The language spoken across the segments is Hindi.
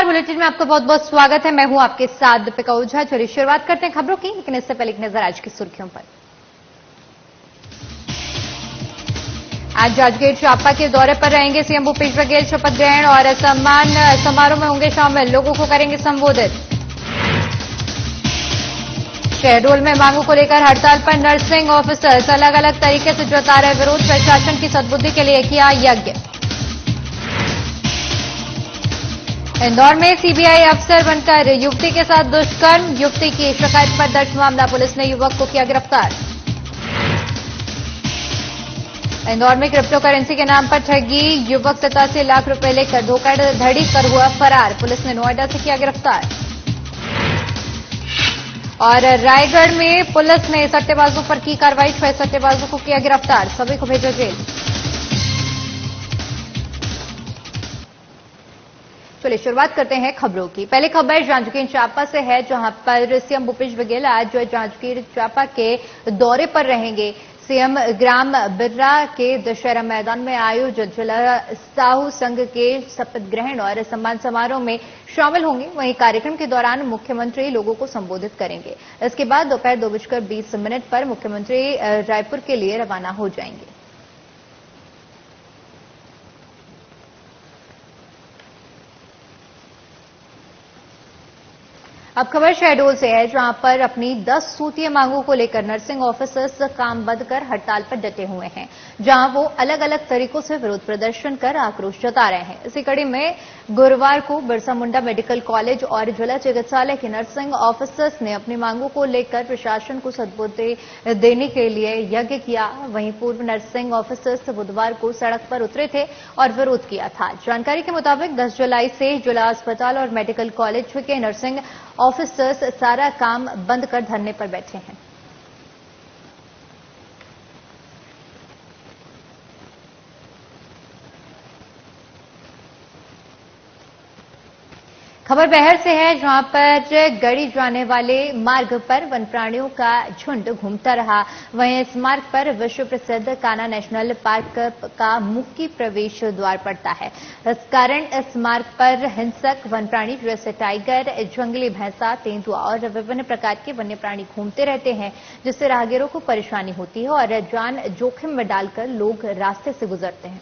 बुलेटिन में आपका बहुत बहुत स्वागत है। मैं हूं आपके साथ दीपिका ओझा। चलिए शुरुआत करते हैं खबरों की, लेकिन इससे पहले एक नजर आज की सुर्खियों पर। आज जांजगीर चांपा के दौरे पर रहेंगे सीएम भूपेश बघेल। शपथ ग्रहण और सम्मान समारोह में होंगे शामिल, लोगों को करेंगे संबोधित। शहडोल में मांगों को लेकर हड़ताल पर नर्सिंग ऑफिसर्स, अलग अलग तरीके से जता रहे विरोध। प्रशासन की सद्बुद्धि के लिए किया यज्ञ। इंदौर में सीबीआई अफसर बनकर युवती के साथ दुष्कर्म, युवती की शिकायत पर दर्ज मामला, पुलिस ने युवक को किया गिरफ्तार। इंदौर में क्रिप्टो करेंसी के नाम पर ठगी, युवक 87 लाख रुपए लेकर धोखाधड़ी कर हुआ फरार, पुलिस ने नोएडा से किया गिरफ्तार। और रायगढ़ में पुलिस ने सट्टेबाजों पर की कार्रवाई, 6 सट्टेबाजों को किया गिरफ्तार, सभी को भेजा जेल। चलिए शुरुआत करते हैं खबरों की। पहले खबर जांजगीर चांपा से है, जहां पर सीएम भूपेश बघेल आज जांजगीर चांपा के दौरे पर रहेंगे। सीएम ग्राम बिर्रा के दशहरा मैदान में आयोजित जिला साहू संघ के शपथ ग्रहण और सम्मान समारोह में शामिल होंगे। वहीं कार्यक्रम के दौरान मुख्यमंत्री लोगों को संबोधित करेंगे। इसके बाद दोपहर 2:20 पर मुख्यमंत्री रायपुर के लिए रवाना हो जाएंगे। अब खबर शहडोल से है, जहां पर अपनी 10 सूत्रीय मांगों को लेकर नर्सिंग ऑफिसर्स काम बंद कर हड़ताल पर डटे हुए हैं, जहां वो अलग अलग तरीकों से विरोध प्रदर्शन कर आक्रोश जता रहे हैं। इसी कड़ी में गुरुवार को बिरसा मुंडा मेडिकल कॉलेज और जिला चिकित्सालय के नर्सिंग ऑफिसर्स ने अपनी मांगों को लेकर प्रशासन को सद्बुद्धि देने के लिए यज्ञ किया। वहीं पूर्व नर्सिंग ऑफिसर्स बुधवार को सड़क पर उतरे थे और विरोध किया था। जानकारी के मुताबिक 10 जुलाई से जिला अस्पताल और मेडिकल कॉलेज के नर्सिंग ऑफिसर्स सारा काम बंद कर धरने पर बैठे हैं। खबर बहर से है, जहां पर गड़ी जाने वाले मार्ग पर वन प्राणियों का झुंड घूमता रहा। वहीं इस मार्ग पर विश्व प्रसिद्ध कान्हा नेशनल पार्क का मुख्य प्रवेश द्वार पड़ता है। इस कारण इस मार्ग पर हिंसक वन प्राणी जैसे टाइगर, जंगली भैंसा, तेंदुआ और विभिन्न प्रकार के वन्य प्राणी घूमते रहते हैं, जिससे राहगीरों को परेशानी होती है और जान जोखिम में डालकर लोग रास्ते से गुजरते हैं।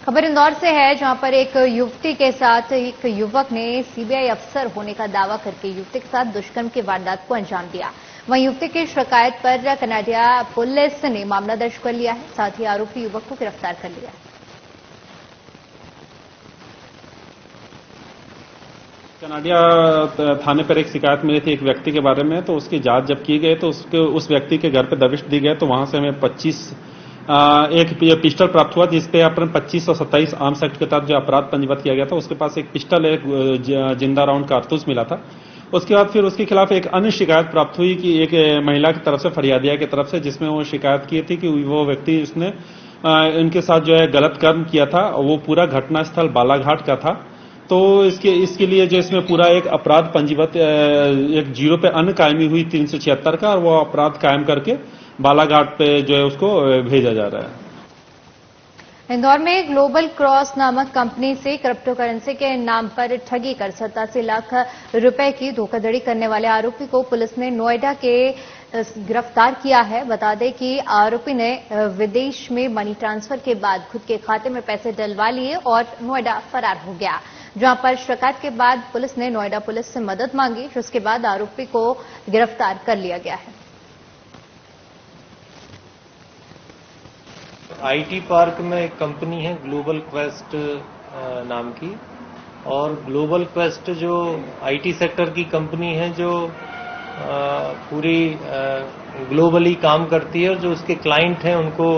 खबर इंदौर से है, जहां पर एक युवती के साथ एक युवक ने सीबीआई अफसर होने का दावा करके युवती के साथ दुष्कर्म की वारदात को अंजाम दिया। वहीं युवती की शिकायत पर कनाडिया पुलिस ने मामला दर्ज कर लिया है, साथ ही आरोपी युवक को गिरफ्तार कर लिया है। कनाडिया थाने पर एक शिकायत मिली थी एक व्यक्ति के बारे में, तो उसकी जांच जब की गई तो उस व्यक्ति के घर पर दबिश दी गई, तो वहां से हमें एक पिस्टल प्राप्त हुआ, जिसपे अपन 25 और 27 आर्म्स एक्ट के तहत जो अपराध पंजीबद्ध किया गया था। उसके पास एक पिस्टल, एक जिंदा राउंड कारतूस मिला था। उसके बाद फिर उसके खिलाफ एक अन्य शिकायत प्राप्त हुई कि एक महिला की तरफ से, फरियादिया की तरफ से, जिसमें वो शिकायत की थी कि वो व्यक्ति उसने इनके साथ जो है गलत कर्म किया था। वो पूरा घटनास्थल बालाघाट का था। तो इसके लिए जो इसमें पूरा एक अपराध पंजीबद्ध एक 0 पे अन्य कायमी हुई 376 का, और वो अपराध कायम करके बालाघाट पे जो है उसको भेजा जा रहा है। इंदौर में ग्लोबल क्रॉस नामक कंपनी से क्रिप्टो करेंसी के नाम पर ठगी कर 87 लाख रुपए की धोखाधड़ी करने वाले आरोपी को पुलिस ने नोएडा के गिरफ्तार किया है। बता दें कि आरोपी ने विदेश में मनी ट्रांसफर के बाद खुद के खाते में पैसे डलवा लिए और नोएडा फरार हो गया, जहां पर शिकायत के बाद पुलिस ने नोएडा पुलिस से मदद मांगी, जिसके बाद आरोपी को गिरफ्तार कर लिया गया है। आईटी पार्क में एक कंपनी है ग्लोबल क्वेस्ट नाम की, और ग्लोबल क्वेस्ट जो आईटी सेक्टर की कंपनी है जो पूरी ग्लोबली काम करती है, और जो उसके क्लाइंट हैं उनको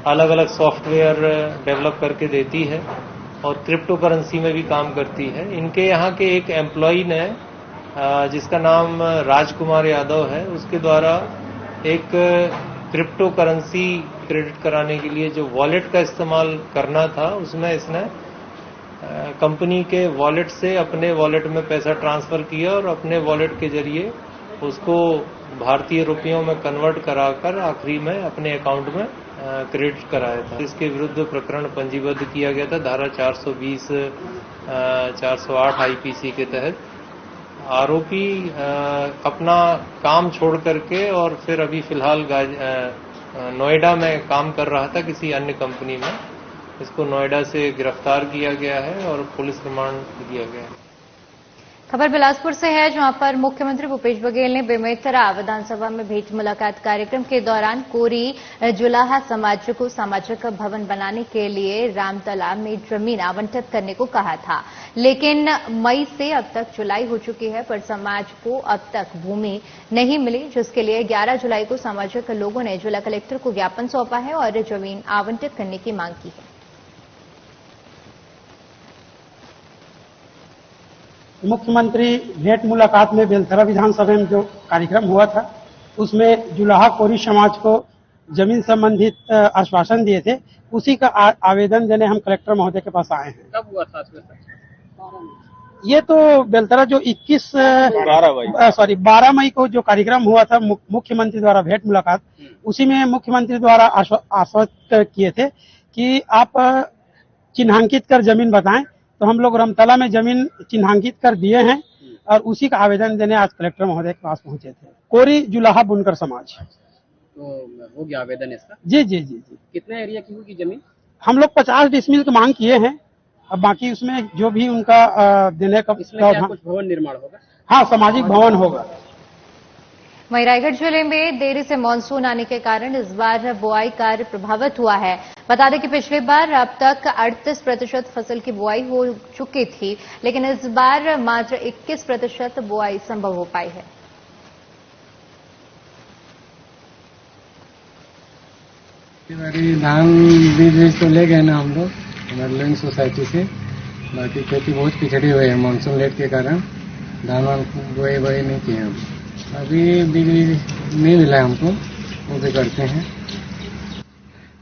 अलग अलग सॉफ्टवेयर डेवलप करके देती है और क्रिप्टो करेंसी में भी काम करती है। इनके यहाँ के एक एम्प्लॉई ने जिसका नाम राजकुमार यादव है, उसके द्वारा एक क्रिप्टो करेंसी क्रेडिट कराने के लिए जो वॉलेट का इस्तेमाल करना था, उसमें इसने कंपनी के वॉलेट से अपने वॉलेट में पैसा ट्रांसफर किया और अपने वॉलेट के जरिए उसको भारतीय रुपयों में कन्वर्ट कराकर आखिरी में अपने अकाउंट में क्रेडिट कराया था। इसके विरुद्ध प्रकरण पंजीबद्ध किया गया था धारा 420 408 आईपीसी के तहत। आरोपी अपना काम छोड़ करके और फिर अभी फिलहाल नोएडा में काम कर रहा था किसी अन्य कंपनी में। इसको नोएडा से गिरफ्तार किया गया है और पुलिस रिमांड दिया गया है। खबर बिलासपुर से है, जहां पर मुख्यमंत्री भूपेश बघेल ने बेमेतरा विधानसभा में भेंट मुलाकात कार्यक्रम के दौरान कोरी जुलाहा समाज को सामाजिक भवन बनाने के लिए रामतला में जमीन आवंटित करने को कहा था, लेकिन मई से अब तक जुलाई हो चुकी है पर समाज को अब तक भूमि नहीं मिली, जिसके लिए 11 जुलाई को सामाजिक लोगों ने जिला कलेक्टर को ज्ञापन सौंपा है और जमीन आवंटित करने की मांग की है। मुख्यमंत्री भेंट मुलाकात में बेलथरा विधानसभा में जो कार्यक्रम हुआ था उसमें जुलाहा कोरी समाज को जमीन संबंधित आश्वासन दिए थे, उसी का आवेदन देने हम कलेक्टर महोदय के पास आए हैं। कब हुआ था? ये तो बेलथरा जो 12 मई को जो कार्यक्रम हुआ था मुख्यमंत्री द्वारा भेंट मुलाकात, उसी में मुख्यमंत्री द्वारा आश्वस्त किए थे कि आप चिन्हांकित कर जमीन बताएं, तो हम लोग रमतला में जमीन चिन्हांकित कर दिए हैं और उसी का आवेदन देने आज कलेक्टर महोदय के पास पहुंचे थे। कोरी जुलाहा बुनकर समाज तो हो गया आवेदन इसका? जी जी जी जी। कितने एरिया की होगी जमीन? हम लोग 50 डिसमिल की मांग किए हैं, अब बाकी उसमें जो भी उनका देने का कुछ भवन निर्माण होगा। हाँ, सामाजिक भवन होगा। वहीं रायगढ़ जिले में देरी से मानसून आने के कारण इस बार बुआई कार्य प्रभावित हुआ है। बता दें कि पिछली बार अब तक 38% फसल की बुआई हो चुकी थी, लेकिन इस बार मात्र 21% बुआई संभव हो पाई है। धान बीज तो ले गए ना हम लोग हमारे लिविंग सोसाइटी से, बाकी खेती बहुत पिछड़ी हुई है मानसून लेट के कारण। धान वान बुआई नहीं किए हम, अभी बीज नहीं मिला है हमको, वो भी करते हैं।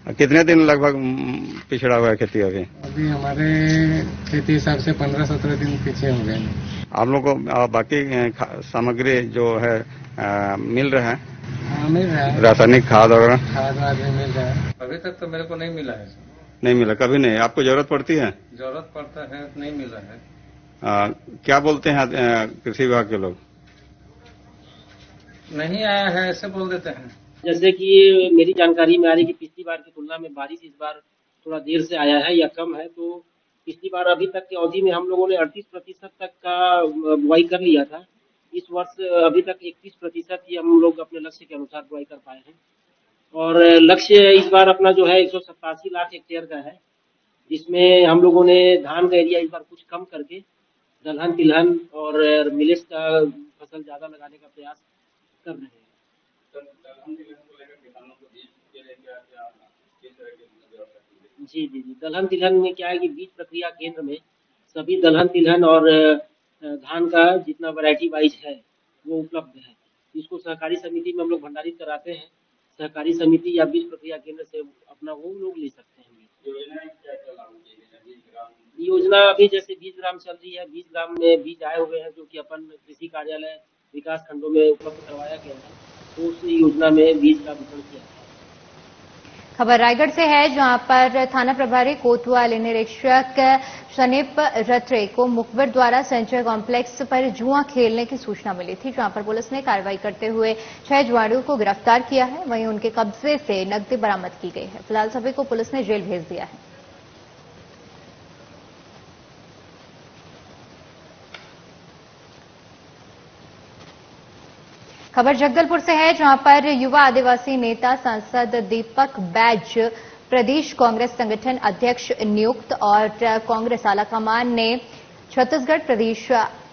कितने दिन लगभग पिछड़ा हुआ है खेती? अभी हमारे खेती हिसाब से 15-17 दिन पीछे हो गए। आप लोग को बाकी सामग्री जो है मिल रहा है? हाँ, मिल रहा है। रासायनिक खाद वगैरह? खाद वाद भी मिल रहा है। अभी तक तो मेरे को नहीं मिला है। नहीं मिला? कभी नहीं? आपको जरूरत पड़ती है? जरूरत पड़ता है, नहीं मिला है। क्या बोलते हैं कृषि विभाग के लोग? नहीं आया है ऐसे बोल देते हैं। जैसे कि मेरी जानकारी में आ रही है कि पिछली बार की तुलना में बारिश इस बार थोड़ा देर से आया है या कम है, तो पिछली बार अभी तक की अवधि में हम लोगों ने 38% तक का बुआई कर लिया था। इस वर्ष अभी तक 21% ही हम लोग अपने लक्ष्य के अनुसार बुआई कर पाए हैं और लक्ष्य इस बार अपना जो है 187 लाख हेक्टेयर का है, जिसमें हम लोगों ने धान का एरिया इस बार कुछ कम करके दलहन तिलहन और मिलेट्स का फसल ज्यादा लगाने का प्रयास कर रहे हैं। जी, दलहन तिलहन में क्या है कि बीज प्रक्रिया केंद्र में सभी दलहन तिलहन और धान का जितना वैरायटी वाइज है वो उपलब्ध है। इसको सहकारी समिति में हम लोग भंडारित कराते हैं। सहकारी समिति या बीज प्रक्रिया केंद्र से अपना वो लोग ले सकते हैं। योजना अभी जैसे 20 ग्राम चल रही है, 20 ग्राम में बीज आए हुए हैं जो कि अपन कृषि कार्यालय विकास खंडों में उपलब्ध करवाया गया है, तो उस योजना में बीज का वितरण किया है। खबर रायगढ़ से है, जहां पर थाना प्रभारी कोतवाल निरीक्षक शनिप रत्रे को मुखबिर द्वारा संचय कॉम्प्लेक्स पर जुआ खेलने की सूचना मिली थी, जहां पर पुलिस ने कार्रवाई करते हुए 6 जुआड़ियों को गिरफ्तार किया है। वहीं उनके कब्जे से नकदी बरामद की गई है। फिलहाल सभी को पुलिस ने जेल भेज दिया है। खबर जगदलपुर से है, जहां पर युवा आदिवासी नेता सांसद दीपक बैज प्रदेश कांग्रेस संगठन अध्यक्ष नियुक्त और कांग्रेस आलाकमान ने छत्तीसगढ़ प्रदेश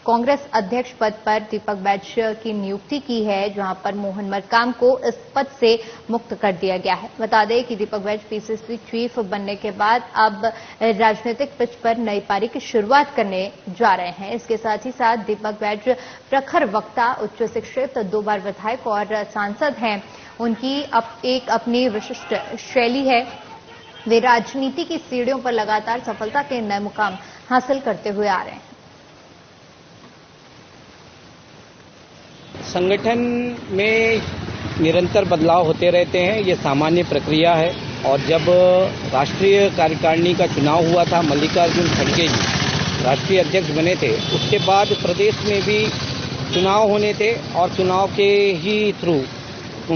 कांग्रेस अध्यक्ष पद पर दीपक बैज की नियुक्ति की है, जहां पर मोहन मरकाम को इस पद से मुक्त कर दिया गया है। बता दें कि दीपक बैज पीसीसी चीफ बनने के बाद अब राजनीतिक पिच पर नई पारी की शुरुआत करने जा रहे हैं। इसके साथ ही साथ दीपक बैज प्रखर वक्ता, उच्च शिक्षित, 2 बार विधायक और सांसद हैं। उनकी एक अपनी विशिष्ट शैली है। वे राजनीति की सीढ़ियों पर लगातार सफलता के नए मुकाम हासिल करते हुए आ रहे हैं। संगठन में निरंतर बदलाव होते रहते हैं, ये सामान्य प्रक्रिया है। और जब राष्ट्रीय कार्यकारिणी का चुनाव हुआ था, मल्लिकार्जुन खड़गे जी राष्ट्रीय अध्यक्ष बने थे, उसके बाद प्रदेश में भी चुनाव होने थे और चुनाव के ही थ्रू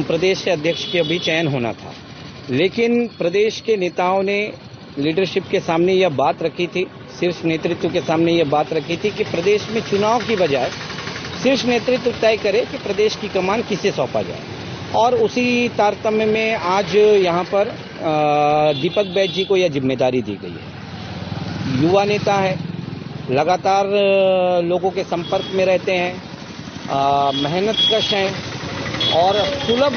प्रदेश के अध्यक्ष के भी चयन होना था। लेकिन प्रदेश के नेताओं ने लीडरशिप के सामने यह बात रखी थी, शीर्ष नेतृत्व के सामने यह बात रखी थी कि प्रदेश में चुनाव की बजाय शीर्ष नेतृत्व तय करे कि प्रदेश की कमान किसे सौंपा जाए। और उसी तारतम्य में आज यहाँ पर दीपक बैज जी को यह जिम्मेदारी दी गई है। युवा नेता है, लगातार लोगों के संपर्क में रहते हैं, मेहनतकश हैं और सुलभ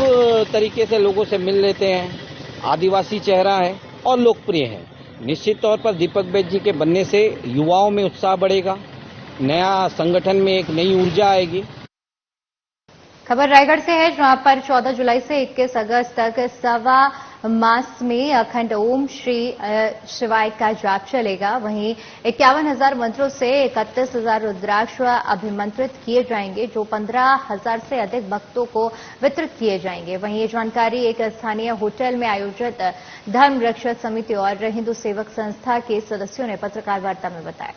तरीके से लोगों से मिल लेते हैं, आदिवासी चेहरा है और लोकप्रिय है। निश्चित तौर पर दीपक बैज जी के बनने से युवाओं में उत्साह बढ़ेगा, नया संगठन में एक नई ऊर्जा आएगी। खबर रायगढ़ से है, जहां पर 14 जुलाई से 21 अगस्त तक सवा मास में अखंड ओम श्री शिवाय का जाप चलेगा। वहीं 51,000 मंत्रों से 31,000 रुद्राक्ष अभिमंत्रित किए जाएंगे, जो 15,000 से अधिक भक्तों को वितरित किए जाएंगे। वहीं ये जानकारी एक स्थानीय होटल में आयोजित धर्म रक्षक समिति और हिंदू सेवक संस्था के सदस्यों ने पत्रकार वार्ता में बताया।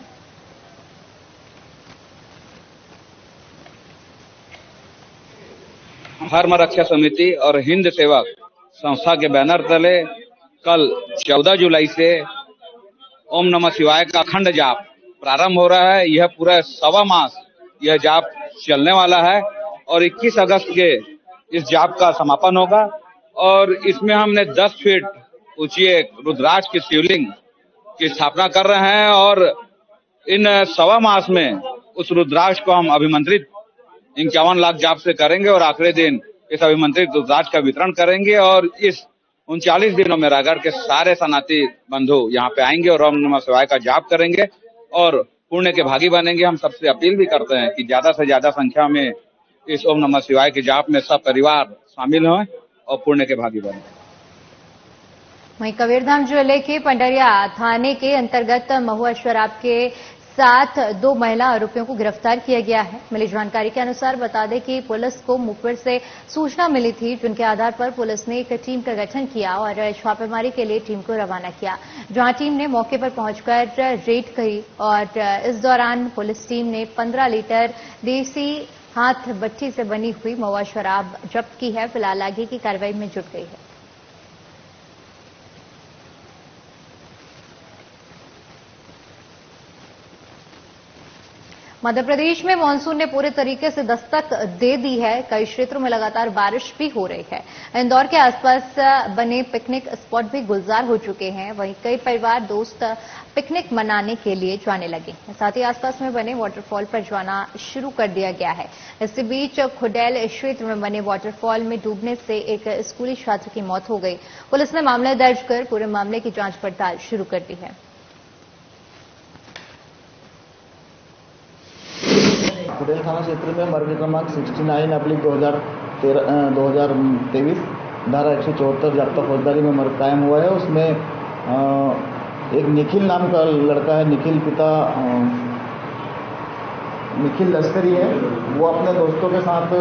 धर्म रक्षा समिति और हिंद सेवक संस्था के बैनर तले कल 14 जुलाई से ओम नमः शिवाय का अखंड जाप प्रारंभ हो रहा है। यह पूरा सवा मास यह जाप चलने वाला है और 21 अगस्त के इस जाप का समापन होगा। और इसमें हमने 10 फीट ऊंची एक रुद्राक्ष की शिवलिंग की स्थापना कर रहे हैं और इन सवा मास में उस रुद्राक्ष को हम अभिमंत्रित 51 लाख जाप से करेंगे और आखिरी दिन इस अभिमंत्रित रुद्राक्ष का वितरण करेंगे। और इस 39 दिनों में रायगढ़ के सारे सनातनी बंधु यहाँ पे आएंगे और ओम नमः शिवाय का जाप करेंगे और पुण्य के भागी बनेंगे। हम सबसे अपील भी करते हैं कि ज्यादा से ज्यादा संख्या में इस ओम नमः शिवाय के जाप में सब परिवार शामिल हों और पुण्य के भागी बने। वहीं कबीरधाम जिले के पंडरिया थाने के अंतर्गत महुआ शराब के साथ 2 महिला आरोपियों को गिरफ्तार किया गया है। मिली जानकारी के अनुसार बता दें कि पुलिस को मुखबिर से सूचना मिली थी, जिनके आधार पर पुलिस ने एक टीम का गठन किया और छापेमारी के लिए टीम को रवाना किया, जहां टीम ने मौके पर पहुंचकर रेड की। और इस दौरान पुलिस टीम ने 15 लीटर देसी हाथ भट्टी से बनी हुई महुआ शराब जब्त की है। फिलहाल आगे की कार्रवाई में जुट गई है। मध्य प्रदेश में मानसून ने पूरे तरीके से दस्तक दे दी है। कई क्षेत्रों में लगातार बारिश भी हो रही है। इंदौर के आसपास बने पिकनिक स्पॉट भी गुलजार हो चुके हैं। वहीं कई परिवार दोस्त पिकनिक मनाने के लिए जाने लगे हैं। साथ ही आसपास में बने वाटरफॉल पर जाना शुरू कर दिया गया है। इसी बीच खुडेल क्षेत्र में बने वाटरफॉल में डूबने से एक स्कूली छात्र की मौत हो गई। पुलिस ने मामला दर्ज कर पूरे मामले की जांच पड़ताल शुरू कर दी है। खुडेल थाना क्षेत्र में मर्ग क्रमांक 69/2023 धारा 174 जाब्ता फौजदारी में मर्ग कायम हुआ है। उसमें एक निखिल नाम का लड़का है, निखिल पिता निखिल लश्करी है। वो अपने दोस्तों के साथ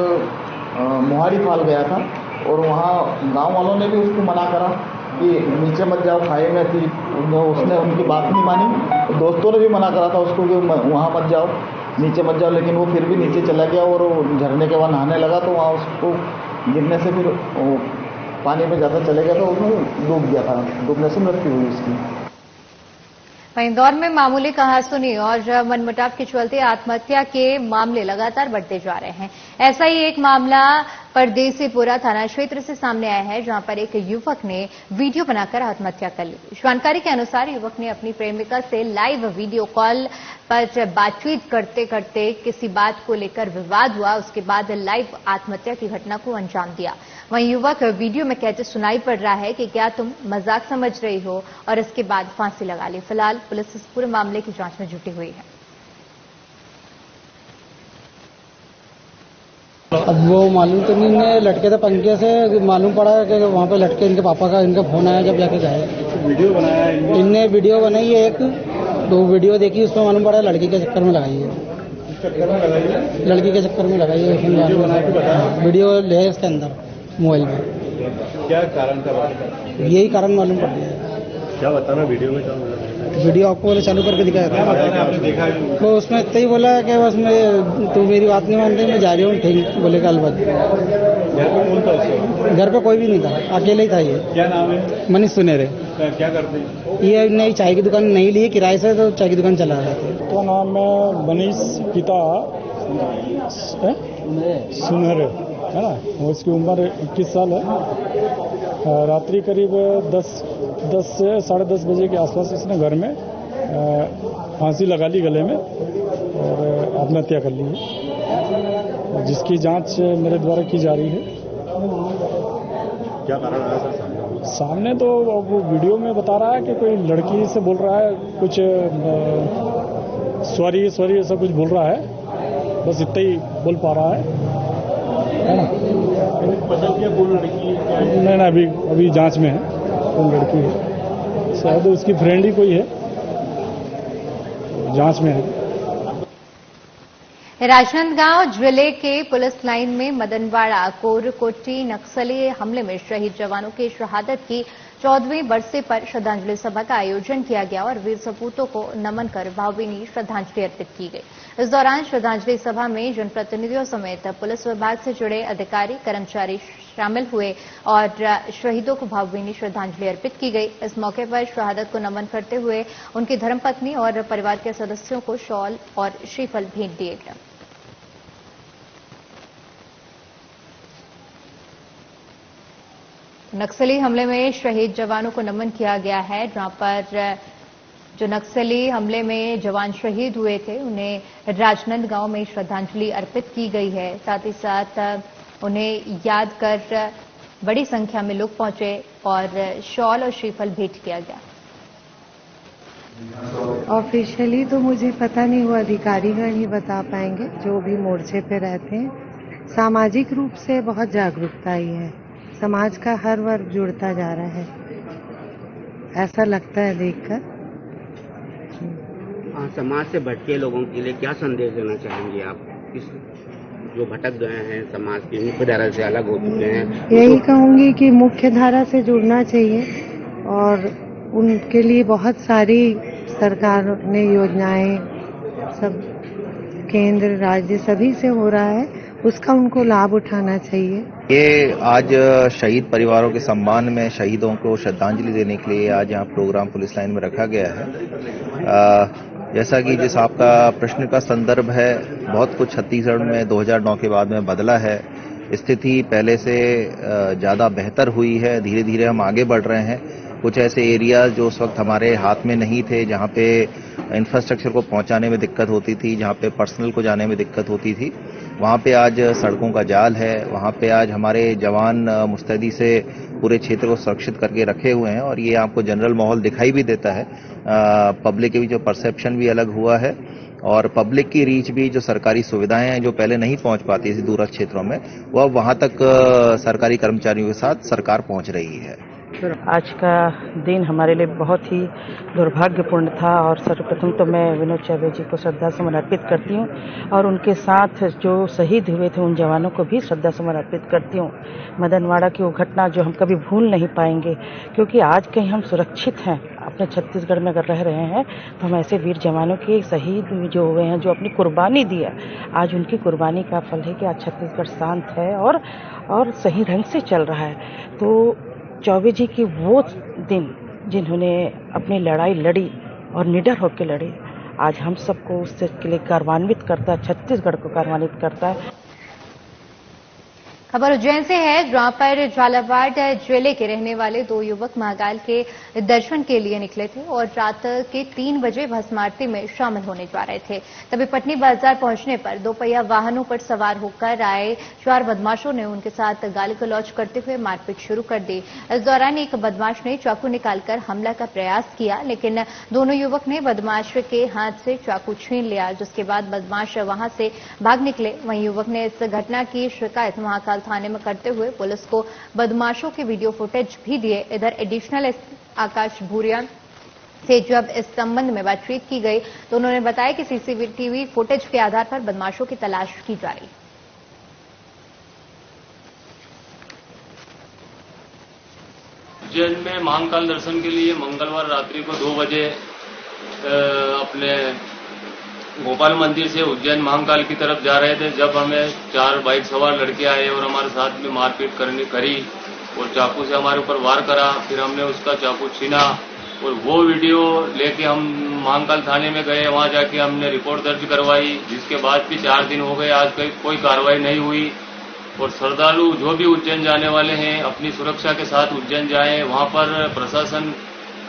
मोहारी फाल गया था और वहाँ गांव वालों ने भी उसको मना करा कि नीचे मत जाओ, खाई में थी। उसने उनकी बात नहीं मानी। दोस्तों ने भी मना करा था उसको कि वहाँ मत जाओ, नीचे मत जाओ, लेकिन वो फिर भी नीचे चला गया और झरने के वहाँ नहाने लगा। तो वहाँ उसको गिरने से फिर पानी में ज़्यादा चले गया तो उसमें डूब गया था। डूबने से मृत्यु हुई उसकी। इंदौर में मामूली कहासुनी और मनमुटाव के चलते आत्महत्या के मामले लगातार बढ़ते जा रहे हैं। ऐसा ही एक मामला परदेसीपुरा थाना क्षेत्र से सामने आया है, जहां पर एक युवक ने वीडियो बनाकर आत्महत्या कर ली। जानकारी के अनुसार युवक ने अपनी प्रेमिका से लाइव वीडियो कॉल पर बातचीत करते करते किसी बात को लेकर विवाद हुआ। उसके बाद लाइव आत्महत्या की घटना को अंजाम दिया। वहीं युवक वीडियो में कहते सुनाई पड़ रहा है कि क्या तुम मजाक समझ रही हो, और इसके बाद फांसी लगा ली। फिलहाल पुलिस इस पूरे मामले की जांच में जुटी हुई है। अब वो मालूम तो नहीं, ने लटके थे पंखे से, मालूम पड़ा कि वहाँ पे लटके इनके पापा का इनका फोन आया जब जाके गए। वीडियो बनाया इनने, वीडियो बनाई है एक, तो वीडियो देखी, उसमें मालूम पड़ा लड़की के चक्कर में लगाई है। चक्कर में लगाई है? लड़की के चक्कर में लगाई है। वीडियो बना के बताया? वीडियो है इसके अंदर मोबाइल में। क्या कारण था बात का? यही कारण मालूम पड़ गया है। क्या बताना वीडियो में? क्या वीडियो आपको बोले चालू करके दिखाया था। आपने देखा? वो उसमें इतना ही बोला कि बस मैं तू मेरी बात नहीं मानते, मैं जा रही हूँ, ठीक बोले का अलबत। घर पे कौन था उससे? घर पे कोई भी नहीं था, अकेले ही था ये। क्या नाम है? मनीष सुनेरे। क्या करते हैं? ये नई चाय की दुकान नहीं ली किराए से, तो चाय की दुकान चला रहे थे। तो नाम है मनीष पिता सुनहरे है ना, उसकी उम्र 21 साल है। रात्रि करीब 10 से 10:30 बजे के आसपास इसने घर में फांसी लगा ली गले में और आत्महत्या कर ली है, जिसकी जांच मेरे द्वारा की जा रही है। क्या कारण आया सर सामने? तो वो वीडियो में बता रहा है कि कोई लड़की से बोल रहा है कुछ सॉरी ऐसा कुछ बोल रहा है, बस इतना ही बोल पा रहा है ना। पता क्या कौन लड़की? नहीं, अभी जांच में है कौन लड़की है, शायद उसकी फ्रेंड ही कोई है, जांच में है। राजनांदगांव जिले के पुलिस लाइन में मदनवाड़ा कोरकोटी नक्सली हमले में शहीद जवानों की शहादत की 14वीं बरसी पर श्रद्धांजलि सभा का आयोजन किया गया और वीर सपूतों को नमन कर भावभीनी श्रद्धांजलि अर्पित की गई। इस दौरान श्रद्धांजलि सभा में जनप्रतिनिधियों समेत पुलिस विभाग से जुड़े अधिकारी कर्मचारी शामिल हुए और शहीदों को भावभीनी श्रद्धांजलि अर्पित की गई। इस मौके पर शहादत को नमन करते हुए उनकी धर्मपत्नी और परिवार के सदस्यों को शॉल और श्रीफल भेंट दिए गए। नक्सली हमले में शहीद जवानों को नमन किया गया है, जहां पर जो नक्सली हमले में जवान शहीद हुए थे उन्हें राजनांदगांव में श्रद्धांजलि अर्पित की गई है। साथ ही साथ उन्हें याद कर बड़ी संख्या में लोग पहुंचे और शॉल और श्रीफल भेंट किया गया। ऑफिशियली तो मुझे पता नहीं, वो अधिकारीगण ही बता पाएंगे जो भी मोर्चे पे रहते हैं। सामाजिक रूप से बहुत जागरूकता आई है, समाज का हर वर्ग जुड़ता जा रहा है, ऐसा लगता है देखकर। समाज से भटके लोगों के लिए क्या संदेश देना चाहेंगे आप? जो भटक गए हैं, समाज की मुख्य धारा से अलग हो चुके हैं? यही कहूंगी कि मुख्य धारा से जुड़ना चाहिए और उनके लिए बहुत सारी सरकार ने योजनाएं सब केंद्र राज्य सभी से हो रहा है, उसका उनको लाभ उठाना चाहिए। ये आज शहीद परिवारों के सम्मान में शहीदों को श्रद्धांजलि देने के लिए आज यहाँ प्रोग्राम पुलिस लाइन में रखा गया है। जैसा कि जिस आपका प्रश्न का संदर्भ है, बहुत कुछ छत्तीसगढ़ में 2009 के बाद में बदला है। स्थिति पहले से ज़्यादा बेहतर हुई है, धीरे धीरे हम आगे बढ़ रहे हैं। कुछ ऐसे एरियाज जो उस वक्त हमारे हाथ में नहीं थे, जहाँ पे इंफ्रास्ट्रक्चर को पहुँचाने में दिक्कत होती थी, जहाँ पे पर्सनल को जाने में दिक्कत होती थी, वहाँ पे आज सड़कों का जाल है। वहाँ पे आज हमारे जवान मुस्तैदी से पूरे क्षेत्र को सुरक्षित करके रखे हुए हैं और ये आपको जनरल माहौल दिखाई भी देता है। पब्लिक के भी जो परसेप्शन भी अलग हुआ है और पब्लिक की रीच भी, जो सरकारी सुविधाएं हैं जो पहले नहीं पहुंच पाती थी दूरस्थ क्षेत्रों में, वो अब वहां तक सरकारी कर्मचारियों के साथ सरकार पहुंच रही है। आज का दिन हमारे लिए बहुत ही दुर्भाग्यपूर्ण था और सर्वप्रथम तो मैं विनोद चौबे जी को श्रद्धा सुमन अर्पित करती हूँ और उनके साथ जो शहीद हुए थे उन जवानों को भी श्रद्धा सुमन अर्पित करती हूँ। मदनवाड़ा की वो घटना जो हम कभी भूल नहीं पाएंगे, क्योंकि आज कहीं हम सुरक्षित हैं अपने छत्तीसगढ़ में अगर रह रहे हैं तो हम ऐसे वीर जवानों के शहीद जो हुए हैं, जो अपनी कुर्बानी दी है, आज उनकी कुर्बानी का फल है कि आज छत्तीसगढ़ शांत है और सही ढंग से चल रहा है। तो चौबे जी की वो दिन जिन्होंने अपनी लड़ाई लड़ी और निडर होकर लड़ी, आज हम सबको उससे के लिए गौरवान्वित करता है, छत्तीसगढ़ को गौरवान्वित करता है। खबर उज्जैन से है, जहां पर झालावाड़ जिले के रहने वाले 2 युवक महाकाल के दर्शन के लिए निकले थे और रात के 3 बजे भस्म आरती में शामिल होने जा रहे थे। तभी पटनी बाजार पहुंचने पर 2 पहिया वाहनों पर सवार होकर आए 4 बदमाशों ने उनके साथ गाली गलौज करते हुए मारपीट शुरू कर दी। इस दौरान एक बदमाश ने चाकू निकालकर हमला का प्रयास किया, लेकिन दोनों युवक ने बदमाश के हाथ से चाकू छीन लिया, जिसके बाद बदमाश वहां से भाग निकले। वहीं युवक ने इस घटना की शिकायत महाकाल थाने में करते हुए पुलिस को बदमाशों के वीडियो फुटेज भी दिए। इधर एडिशनल आकाश भूरिया से जब इस संबंध में बातचीत की गई तो उन्होंने बताया कि सीसीटीवी फुटेज के आधार पर बदमाशों की तलाश की जा रही है। उज्जैन में महाकाल दर्शन के लिए मंगलवार रात्रि को 2 बजे अपने गोपाल मंदिर से उज्जैन महाकाल की तरफ जा रहे थे, जब हमें 4 बाइक सवार लड़के आए और हमारे साथ में मारपीट करी और चाकू से हमारे ऊपर वार करा। फिर हमने उसका चाकू छीना और वो वीडियो लेके हम महाकाल थाने में गए। वहां जाके हमने रिपोर्ट दर्ज करवाई, जिसके बाद भी 4 दिन हो गए, आज तक कोई कार्रवाई नहीं हुई। और श्रद्धालु जो भी उज्जैन जाने वाले हैं अपनी सुरक्षा के साथ उज्जैन जाएं। वहां पर प्रशासन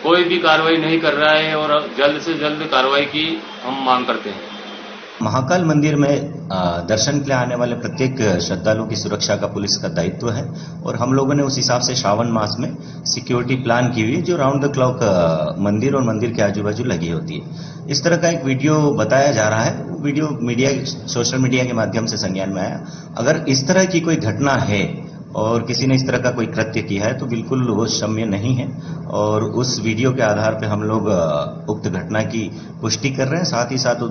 कोई भी कार्रवाई नहीं कर रहा है और जल्द से जल्द कार्रवाई की हम मांग करते हैं। महाकाल मंदिर में दर्शन के लिए आने वाले प्रत्येक श्रद्धालुओं की सुरक्षा का पुलिस का दायित्व है और हम लोगों ने उस हिसाब से श्रावण मास में सिक्योरिटी प्लान की हुई है, जो राउंड द क्लॉक मंदिर और मंदिर के आजू बाजू लगी होती है। इस तरह का एक वीडियो बताया जा रहा है, वीडियो सोशल मीडिया के माध्यम से संज्ञान में आया। अगर इस तरह की कोई घटना है और किसी ने इस तरह का कोई कृत्य किया है तो बिल्कुल वो क्षम्य नहीं है और उस वीडियो के आधार पे हम लोग उक्त घटना की पुष्टि कर रहे हैं। साथ ही साथ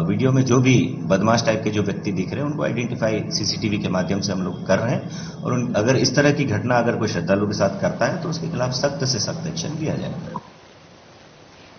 वीडियो में जो भी बदमाश टाइप के जो व्यक्ति दिख रहे हैं उनको आइडेंटिफाई सीसीटीवी के माध्यम से हम लोग कर रहे हैं और अगर इस तरह की घटना अगर कोई श्रद्धालु के साथ करता है तो उसके खिलाफ सख्त से सख्त एक्शन लिया जाएगा।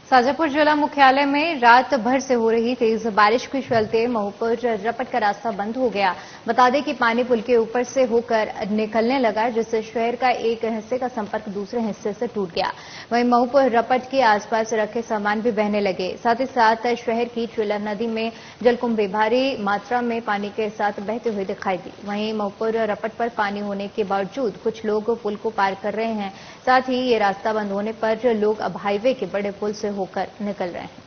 शाजापुर जिला मुख्यालय में रात भर से हो रही तेज बारिश के चलते महूपुर रपट का रास्ता बंद हो गया। बता दें कि पानी पुल के ऊपर से होकर निकलने लगा, जिससे शहर का एक हिस्से का संपर्क दूसरे हिस्से से टूट गया। वहीं महूपुर रपट के आसपास रखे सामान भी बहने लगे। साथ ही साथ शहर की चिलर नदी में जलकुंभी भारी मात्रा में पानी के साथ बहते हुए दिखाई दी। वहीं महूपुर रपट पर पानी होने के बावजूद कुछ लोग पुल को पार कर रहे हैं। साथ ही ये रास्ता बंद होने पर लोग अब हाईवे के बड़े पुल से होकर निकल रहे हैं।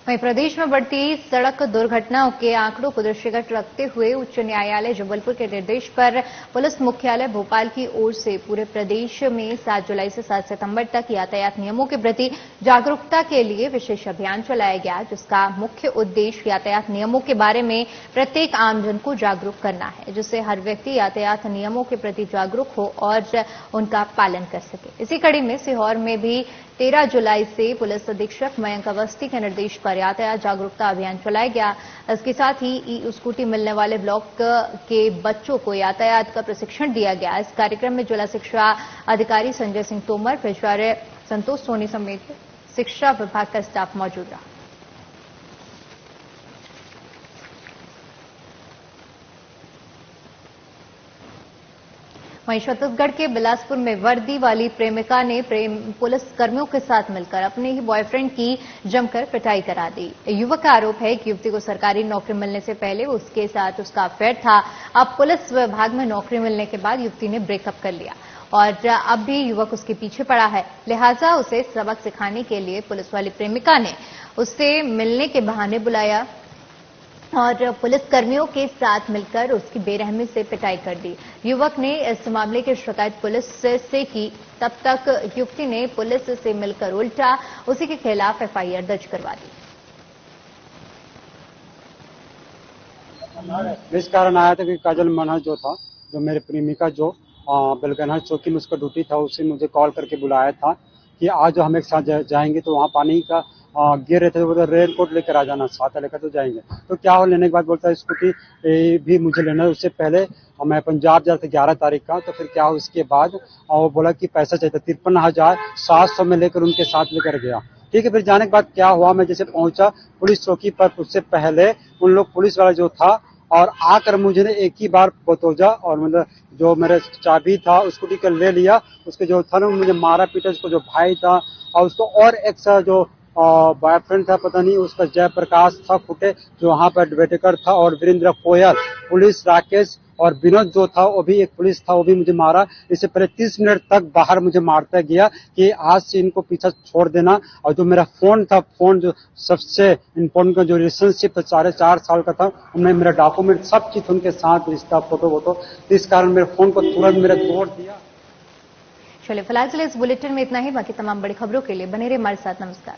वहीं प्रदेश में बढ़ती सड़क दुर्घटनाओं के आंकड़ों को दृष्टिगत रखते हुए उच्च न्यायालय जबलपुर के निर्देश पर पुलिस मुख्यालय भोपाल की ओर से पूरे प्रदेश में 7 जुलाई से 7 सितंबर तक यातायात नियमों के प्रति जागरूकता के लिए विशेष अभियान चलाया गया, जिसका मुख्य उद्देश्य यातायात नियमों के बारे में प्रत्येक आमजन को जागरूक करना है, जिससे हर व्यक्ति यातायात नियमों के प्रति जागरूक हो और उनका पालन कर सके। इसी कड़ी में सीहोर में भी 13 जुलाई से पुलिस अधीक्षक मयंक अवस्थी के निर्देश पर यातायात जागरूकता अभियान चलाया गया। इसके साथ ही ई स्कूटी मिलने वाले ब्लॉक के बच्चों को यातायात का प्रशिक्षण दिया गया। इस कार्यक्रम में जिला शिक्षा अधिकारी संजय सिंह तोमर, प्राचार्य संतोष सोनी समेत शिक्षा विभाग का स्टाफ मौजूद रहा। वहीं छत्तीसगढ़ के बिलासपुर में वर्दी वाली प्रेमिका ने पुलिस कर्मियों के साथ मिलकर अपने ही बॉयफ्रेंड की जमकर पिटाई करा दी। युवक का आरोप है कि युवती को सरकारी नौकरी मिलने से पहले उसके साथ उसका अफेयर था। अब पुलिस विभाग में नौकरी मिलने के बाद युवती ने ब्रेकअप कर लिया और अब भी युवक उसके पीछे पड़ा है। लिहाजा उसे सबक सिखाने के लिए पुलिस वाली प्रेमिका ने उससे मिलने के बहाने बुलाया और पुलिस कर्मियों के साथ मिलकर उसकी बेरहमी से पिटाई कर दी। युवक ने इस मामले की शिकायत पुलिस से की। तब तक युवती ने पुलिस से मिलकर उल्टा उसी के खिलाफ एफआईआर दर्ज करवा दी। इस कारण आया था कि काजल मनहर जो था, जो मेरे प्रेमिका जो बेलगनहर चौकी में उसका ड्यूटी था, उससे मुझे कॉल करके बुलाया था कि आज हम एक साथ जाएंगे, तो वहाँ पानी का गिर रहे थे, तो रेन कोट लेकर आ जाना, छाता लेकर तो जाएंगे। तो क्या हो, लेने के बाद बोलता है स्कूटी भी मुझे लेना है। उससे पहले मैं पंजाब जा रहा था 11 तारीख का, तो फिर क्या हो, उसके बाद वो बोला कि पैसा चाहिए, 53,700 में लेकर उनके साथ लेकर गया। ठीक है, फिर जाने के बाद क्या हुआ, मैं जैसे पहुंचा पुलिस चौकी पर, उससे पहले उन लोग पुलिस वाला जो था और आकर मुझे एक ही बार बतौजा और मतलब जो मेरा चाबी था स्कूटी का ले लिया। उसके जो था ना मुझे मारा पीटा, उसको जो भाई था और उसको और एक जो बॉयफ्रेंड था, पता नहीं उसका जयप्रकाश था फुटे, जो वहाँ पर एडवेटेकर था, और वीरेंद्र कोयल, पुलिस राकेश और विनोद जो था वो भी एक पुलिस था, वो भी मुझे मारा। इससे पहले 30 मिनट तक बाहर मुझे मारता गया कि आज से इनको पीछा छोड़ देना। और जो मेरा फोन था, फोन जो सबसे इम्पोर्टेंट का जो रिलेशनशिप था 4.5 साल का था, उनमें मेरा डॉक्यूमेंट सब चीज उनके साथ, रिश्ता फोटो वोटो, इस कारण मेरे फोन को तुरंत मेरा तोड़ दिया। चलिए फिलहाल इस बुलेटिन में इतना ही। बाकी तमाम बड़ी खबरों के लिए बने रहिए हमारे साथ। नमस्कार।